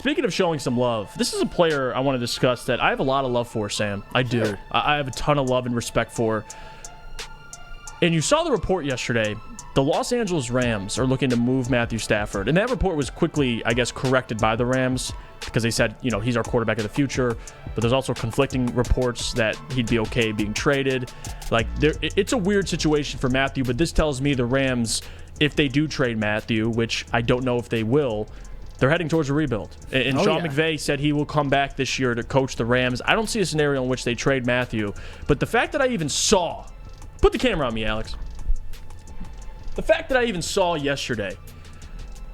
speaking of showing some love, this is a player I want to discuss that I have a lot of love for, Sam. I do. Sure. I have a ton of love and respect for. And you saw the report yesterday. The Los Angeles Rams are looking to move Matthew Stafford. And that report was quickly, I guess, corrected by the Rams because they said, he's our quarterback of the future. But there's also conflicting reports that he'd be okay being traded. It's a weird situation for Matthew, but this tells me the Rams, if they do trade Matthew, which I don't know if they will, they're heading towards a rebuild. And Sean McVay said he will come back this year to coach the Rams. I don't see a scenario in which they trade Matthew. But the fact that I even saw, put the camera on me, Alex. The fact that I even saw yesterday,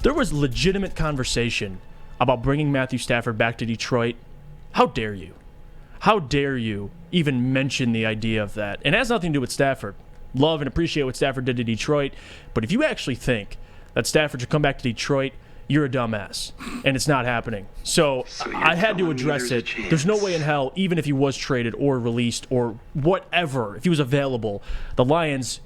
there was legitimate conversation about bringing Matthew Stafford back to Detroit. How dare you? How dare you even mention the idea of that? And it has nothing to do with Stafford. Love and appreciate what Stafford did to Detroit. But if you actually think that Stafford should come back to Detroit, you're a dumbass. And it's not happening. So I had to address it. There's no way in hell, even if he was traded or released or whatever, if he was available, the Lions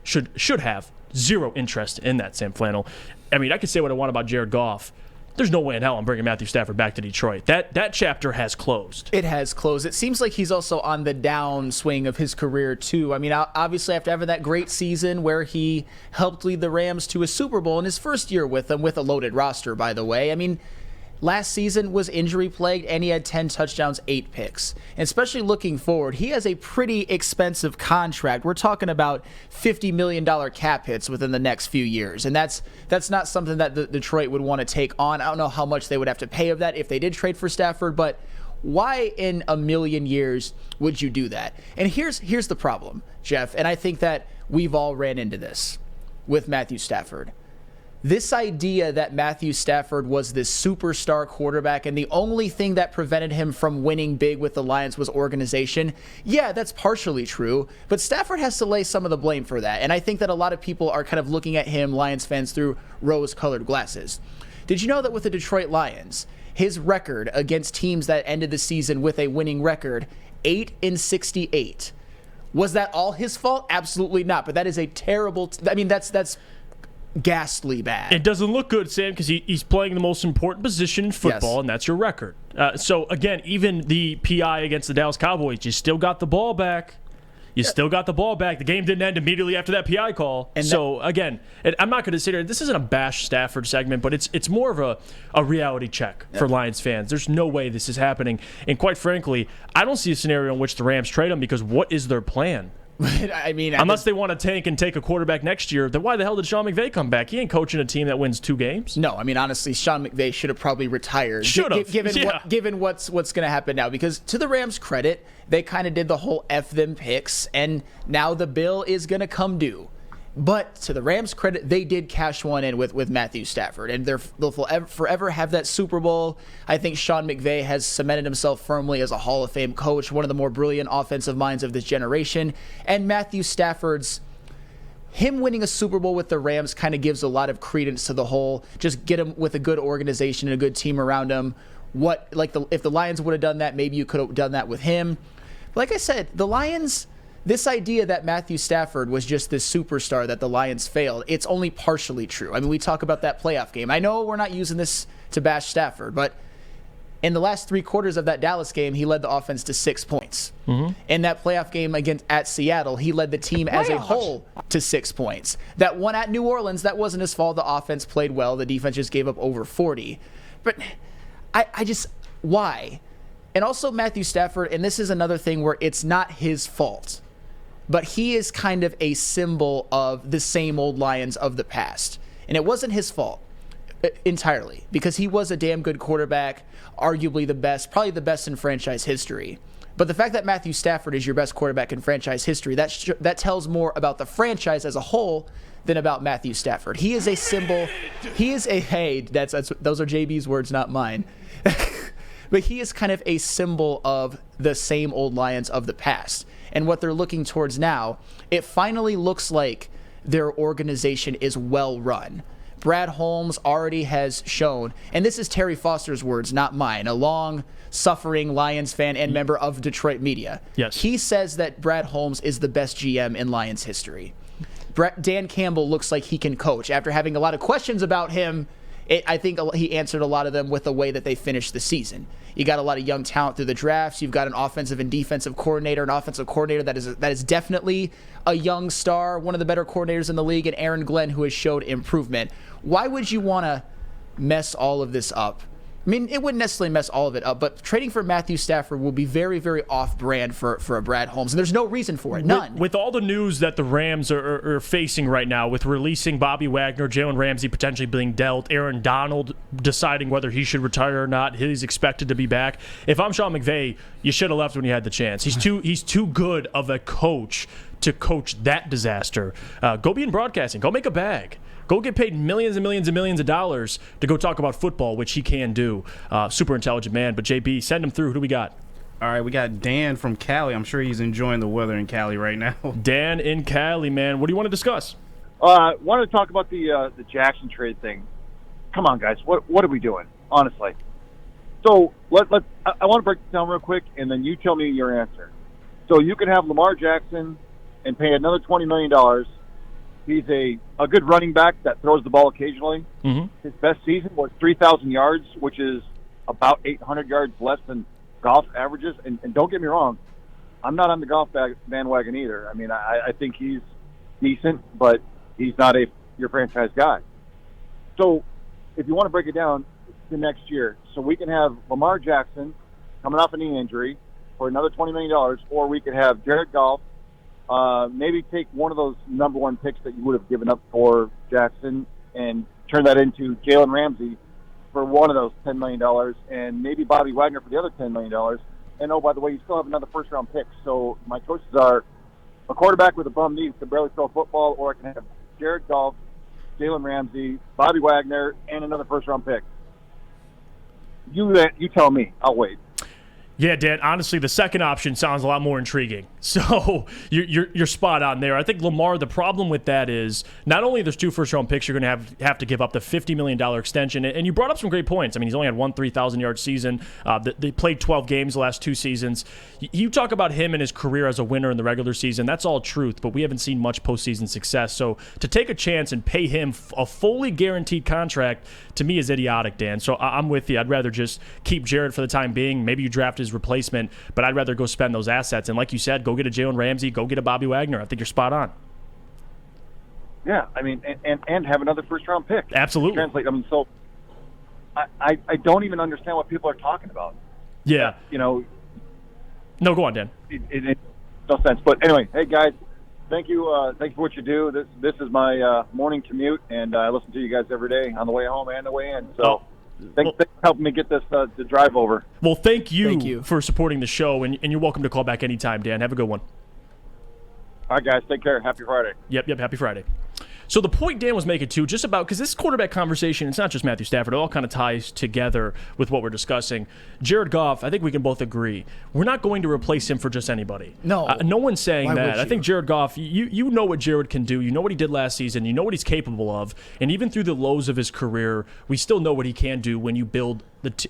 should have zero interest in that, Sam Flannel. I mean, I could say what I want about Jared Goff. There's no way in hell I'm bringing Matthew Stafford back to Detroit. That chapter has closed. It has closed. It seems like he's also on the downswing of his career, too. I mean, obviously, after having that great season where he helped lead the Rams to a Super Bowl in his first year with them, with a loaded roster, by the way. I mean, last season was injury-plagued, and he had 10 touchdowns, 8 picks. And especially looking forward, he has a pretty expensive contract. We're talking about $50 million cap hits within the next few years. And that's not something that the Detroit would want to take on. I don't know how much they would have to pay of that if they did trade for Stafford, but why in a million years would you do that? And here's the problem, Jeff, and I think that we've all ran into this with Matthew Stafford. This idea that Matthew Stafford was this superstar quarterback and the only thing that prevented him from winning big with the Lions was organization, yeah, that's partially true, but Stafford has to lay some of the blame for that. And I think that a lot of people are kind of looking at him, Lions fans, through rose-colored glasses. Did you know that with the Detroit Lions, his record against teams that ended the season with a winning record, 8-68, was that all his fault? Absolutely not, but that is a terrible that's ghastly bad. It doesn't look good, Sam, because he's playing the most important position in football, yes. And that's your record. So, again, even the PI against the Dallas Cowboys, you still got the ball back. The game didn't end immediately after that PI call. And again, I'm not going to sit here. This isn't a bash Stafford segment, but it's more of a reality check for Lions fans. There's no way this is happening. And quite frankly, I don't see a scenario in which the Rams trade him because what is their plan? I mean, unless they want to tank and take a quarterback next year, then why the hell did Sean McVay come back? He ain't coaching a team that wins 2 games. No, I mean, honestly, Sean McVay should have probably retired. Given what's going to happen now. Because to the Rams' credit, they kind of did the whole F them picks, and now the bill is going to come due. But to the Rams' credit, they did cash one in with Matthew Stafford, and they'll forever have that Super Bowl. I think Sean McVay has cemented himself firmly as a Hall of Fame coach, one of the more brilliant offensive minds of this generation. And Matthew Stafford's him winning a Super Bowl with the Rams kind of gives a lot of credence to the whole. Just get him with a good organization and a good team around him. If the Lions would have done that, maybe you could have done that with him. Like I said, the Lions. This idea that Matthew Stafford was just this superstar that the Lions failed, it's only partially true. I mean, we talk about that playoff game. I know we're not using this to bash Stafford, but in the last 3 quarters of that Dallas game, he led the offense to 6 points. Mm-hmm. In that playoff game at Seattle, he led the team as a whole to 6 points. That one at New Orleans, that wasn't his fault. The offense played well. The defense just gave up over 40. But why? And also Matthew Stafford, and this is another thing where it's not his fault. But he is kind of a symbol of the same old Lions of the past. And it wasn't his fault entirely because he was a damn good quarterback, arguably the best, probably the best in franchise history. But the fact that Matthew Stafford is your best quarterback in franchise history, that tells more about the franchise as a whole than about Matthew Stafford. He is a symbol. Those are JB's words, not mine. But he is kind of a symbol of the same old Lions of the past. And what they're looking towards now, it finally looks like their organization is well run. Brad Holmes already has shown, and this is Terry Foster's words, not mine, a long-suffering Lions fan and member of Detroit media. Yes. He says that Brad Holmes is the best GM in Lions history. Dan Campbell looks like he can coach. After having a lot of questions about him, I think he answered a lot of them with the way that they finished the season. You got a lot of young talent through the drafts. You've got an offensive and defensive coordinator, an offensive coordinator that is definitely a young star, one of the better coordinators in the league, and Aaron Glenn, who has showed improvement. Why would you want to mess all of this up? I mean, it wouldn't necessarily mess all of it up, but trading for Matthew Stafford will be very, very off-brand for a Brad Holmes, and there's no reason for it. None. With all the news that the Rams are facing right now, with releasing Bobby Wagner, Jalen Ramsey potentially being dealt, Aaron Donald deciding whether he should retire or not, he's expected to be back. If I'm Sean McVay, you should have left when you had the chance. He's too good of a coach to coach that disaster. Go be in broadcasting. Go make a bag. Go get paid millions and millions and millions of dollars to go talk about football, which he can do. Super intelligent man. But, JB, send him through. Who do we got? All right, we got Dan from Cali. I'm sure he's enjoying the weather in Cali right now. Dan in Cali, man. What do you want to discuss? Wanted to talk about the Jackson trade thing. Come on, guys. What are we doing, honestly? So I want to break this down real quick, and then you tell me your answer. So you can have Lamar Jackson and pay another $20 million. He's a good running back that throws the ball occasionally. Mm-hmm. His best season was 3,000 yards, which is about 800 yards less than Goff averages. And don't get me wrong, I'm not on the Goff bandwagon either. I mean, I think he's decent, but he's not your franchise guy. So if you want to break it down to next year, so we can have Lamar Jackson coming off a knee injury for another $20 million, or we could have Jared Goff, maybe take one of those number one picks that you would have given up for Jackson and turn that into Jalen Ramsey for one of those $10 million, and maybe Bobby Wagner for the other $10 million. And, oh, by the way, you still have another first-round pick. So my choices are a quarterback with a bum knee who can barely throw a football, or I can have Jared Goff, Jalen Ramsey, Bobby Wagner, and another first-round pick. You tell me. I'll wait. Yeah, Dan, honestly, the second option sounds a lot more intriguing. So you're spot on there. I think Lamar, the problem with that is not only there's 2 first-round picks, you're going to have to give up the $50 million extension. And you brought up some great points. I mean, he's only had one 3,000-yard season. They played 12 games the last 2 seasons. You talk about him and his career as a winner in the regular season. That's all truth, but we haven't seen much postseason success. So to take a chance and pay him a fully guaranteed contract, to me, is idiotic, Dan. So I'm with you. I'd rather just keep Jared for the time being. Maybe you draft his replacement, but I'd rather go spend those assets. And like you said, go get a Jalen Ramsey, go get a Bobby Wagner. I think you're spot on. Yeah, I mean, and have another first-round pick. Absolutely. Translate. I mean, so I don't even understand what people are talking about. Yeah. You know. No, go on, Dan. It no sense. But anyway, hey guys, thank you for what you do. This is my morning commute, and I listen to you guys every day on the way home and the way in. So. Thanks for helping me get this the drive over. Well, thank you for supporting the show, and you're welcome to call back anytime, Dan. Have a good one. All right, guys. Take care. Happy Friday. Yep. Happy Friday. So the point Dan was making, too, just about, because this quarterback conversation, it's not just Matthew Stafford. It all kind of ties together with what we're discussing. Jared Goff, I think we can both agree, we're not going to replace him for just anybody. No. No one's saying that. I think Jared Goff, you know what Jared can do. You know what he did last season. You know what he's capable of. And even through the lows of his career, we still know what he can do when you build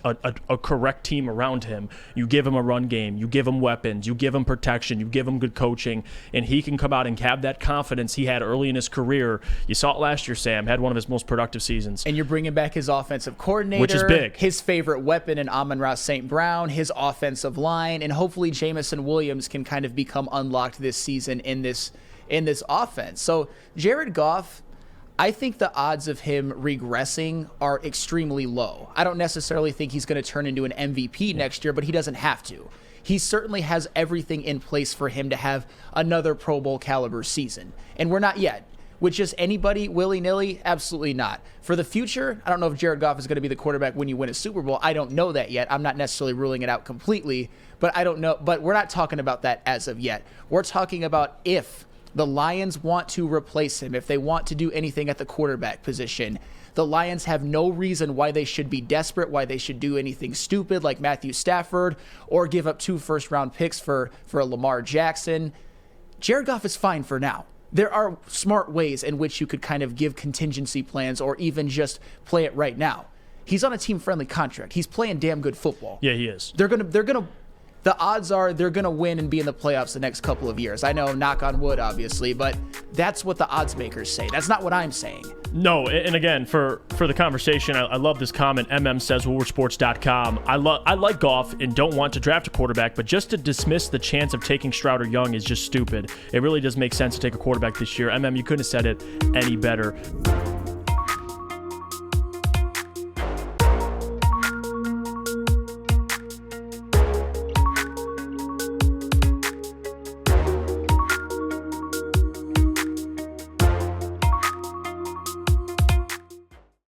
a correct team around him. You give him a run game. You give him weapons. You give him protection. You give him good coaching. And he can come out and have that confidence he had early in his career. You saw it last year, Sam. Had one of his most productive seasons. And you're bringing back his offensive coordinator. Which is big. His favorite weapon in Amon-Ra St. Brown, his offensive line, and hopefully Jamison Williams can kind of become unlocked this season in this offense. So Jared Goff, I think the odds of him regressing are extremely low. I don't necessarily think he's going to turn into an MVP next year, but he doesn't have to. He certainly has everything in place for him to have another Pro Bowl caliber season. And we're not yet. With just anybody willy-nilly? Absolutely not. For the future, I don't know if Jared Goff is going to be the quarterback when you win a Super Bowl. I don't know that yet. I'm not necessarily ruling it out completely, but I don't know. But we're not talking about that as of yet. We're talking about if the Lions want to replace him, if they want to do anything at the quarterback position. The Lions have no reason why they should be desperate, why they should do anything stupid like Matthew Stafford or give up 2 first-round picks for a Lamar Jackson. Jared Goff is fine for now. There are smart ways in which you could kind of give contingency plans or even just play it right now. He's on a team-friendly contract. He's playing damn good football. Yeah, he is. The odds are they're going to win and be in the playoffs the next couple of years. I know, knock on wood, obviously, but that's what the odds makers say. That's not what I'm saying. No, and again, for the conversation, I love this comment. MM says, WoodwardSports.com. I like Goff and don't want to draft a quarterback, but just to dismiss the chance of taking Stroud or Young is just stupid. It really does make sense to take a quarterback this year. MM, you couldn't have said it any better.